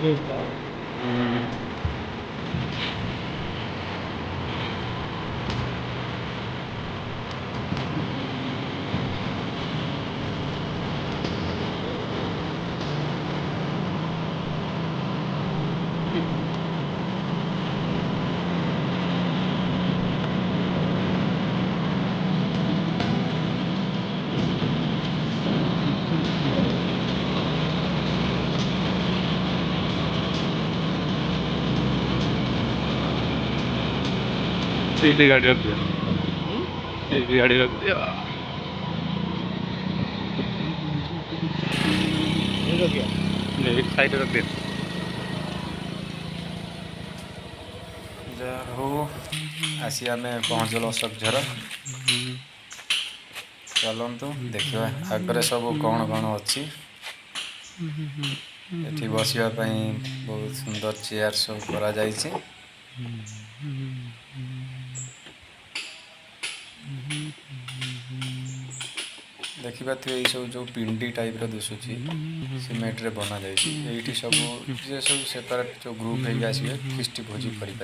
ये गाड़ी रख दिया, ये गाड़ी रख दिया। एक साइड रख दिया। जहाँ हो आसी आम पहुँचल अशोकझर। चलतु देखा आगे सब कौन कौन अच्छी एठी बसवाई बहुत सुंदर चेयर सब करा जाइए। देखिपे ये सब जो पिंडी टाइप दिशुची सीमेंट रे बना जाइए। ये सब जे सब सेपरेट जो ग्रुप है आसवे फिस्ट भोजी करें।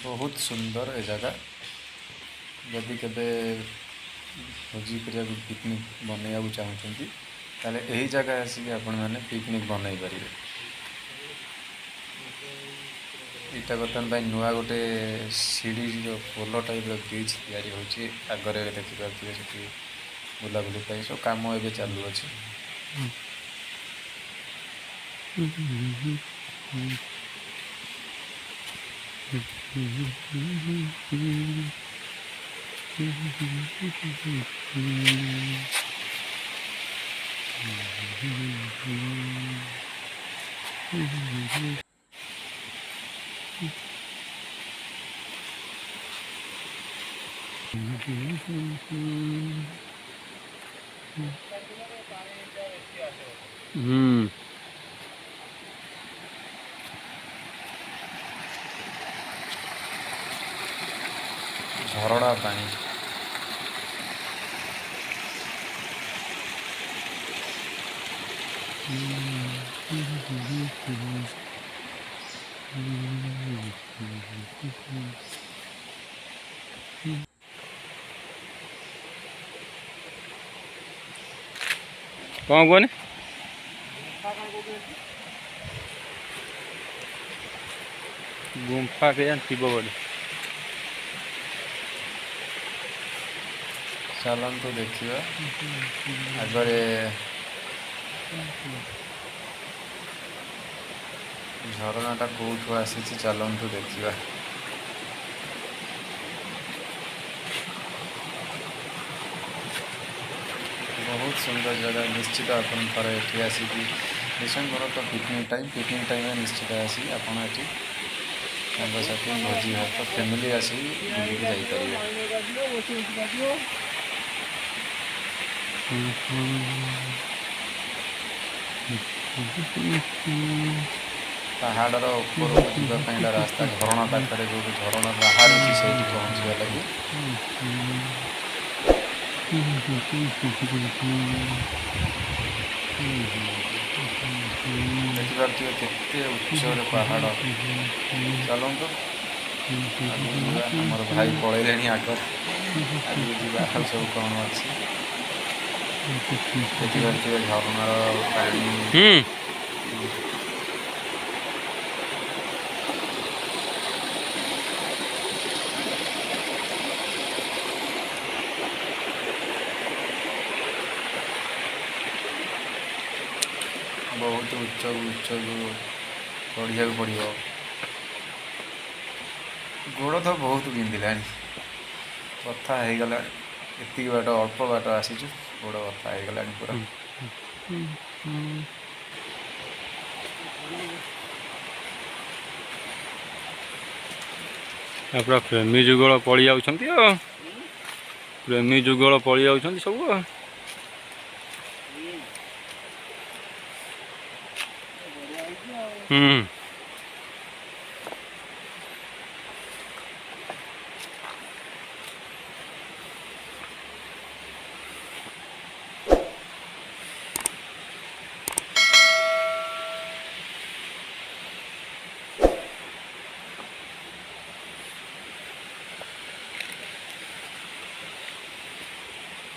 बहुत सुंदर ए जगह जदि केबे भोजी करिया पिकनिक बनैया चाहूँगी ताले यही जगह आसिक आपण मैंने पिकनिक बनई पारे। यहाँ बर्तमान नुआ गोटे सीढ़ी जो पोल टाइप ब्रिज तैयारी होची आगरे देखिपे से बुलाबुली सब कम ए चालू अच्छे। झरना पानी कौन कौन गुंफा के थी बोले चलतु देखा आगरे झरनाटा कौटू आसी चलतु देखा। बहुत सुंदर जगह निश्चित अपन पर ये आसिक डिसेम्बर तो पिकनिक टाइम निश्चित आसी आपड़ ये साथी भोजी भात फैमिली आसी बुलिक जापर। पहाड़र ऊपर जावाई रास्ता झरणा पाखे जो झरणा बाहर से पहुँचा लगी देखिए केते उच्चर पहाड़। चलतु आमर भाई पलैले आगर आगे सब कौन अच्छी देखिए झरनार पानी बहुत उच्च बढ़िया पड़ो। गोड़ तो बहुत बिंधिला कथा हो गला एति बाट अल्प बाट आसीचु गोड़ कथा हो गला पूरा। पूरा प्रेमी जुगल पड़ी जाउछंती आ प्रेमी जुगल पड़ी जाउछंती सब आ हम्म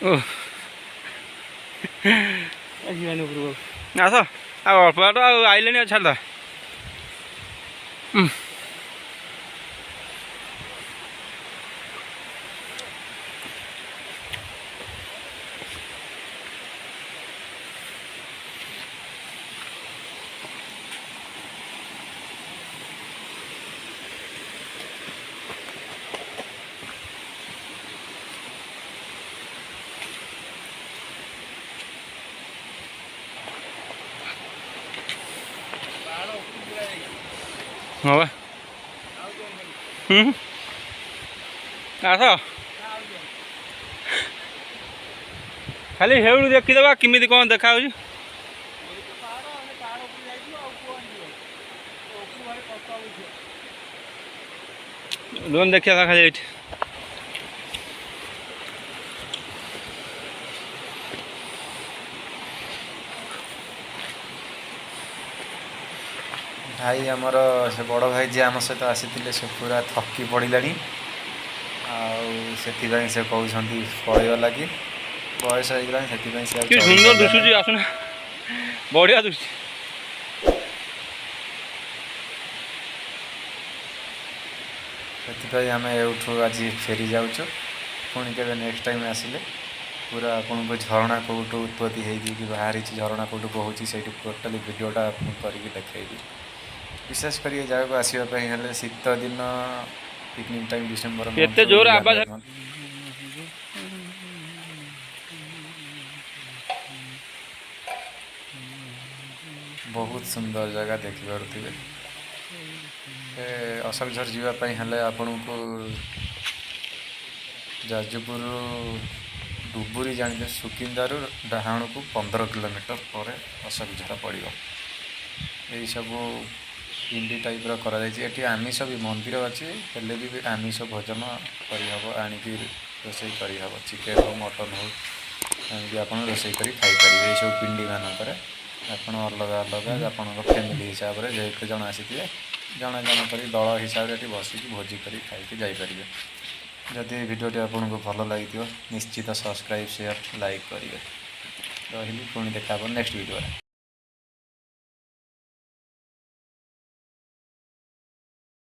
ओह आस आ अल्प बाट आइले छाड़ा हाँ बा आस खाली हेड़ू देखीदे किमी कौन देखा देखिए खाली ये भाई आमर से बड़ भाई जी आम सहित आसी से पूरा थकी पड़ा से कहते पलैगला कि बयस होगा से सुंदर दुसुची आसना बढ़िया दुसुची से आम एठू आज फेरी जाऊँ पुणी के नेक्स्ट टाइम आसिले पूरा आपन को झरणा कौटू उत्पत्ति होगी बाहरी झरणा कौटू बहुत से टोटाली भिडटा करके देखी विशेष कर ये जगह को आसवाई शीत दिन पिकनिक टाइम डिसेम्बर एते जोर आवाज बहुत सुंदर जगह देखी पारे अशोकझर जावाई हेले आपण को जाजपुर डुबुरी जाने सुकिंदारू डाहाण को 15 किलोमीटर पर अशोकझर पड़ो यही सब पिंडी टाइप रही आमिष भी मंदिर अच्छी हेल्ले भी आमिष भोजन करहब आणिकी रोषे करहब चिकेन हो मटन हो एमती आप रोषे कर खाईपर ये सब पिंडी मानक आप अलग अलग आप फैमिली हिसाब से जेते जन आसी जन जन कर दल हिसाब से बसिक भोजी कर खाई जापर जदि भिडियोटी आपको भल लगी निश्चित सब्सक्राइब शेयर लाइक करेंगे रही पुणी देखा नेक्स्ट वीडियो।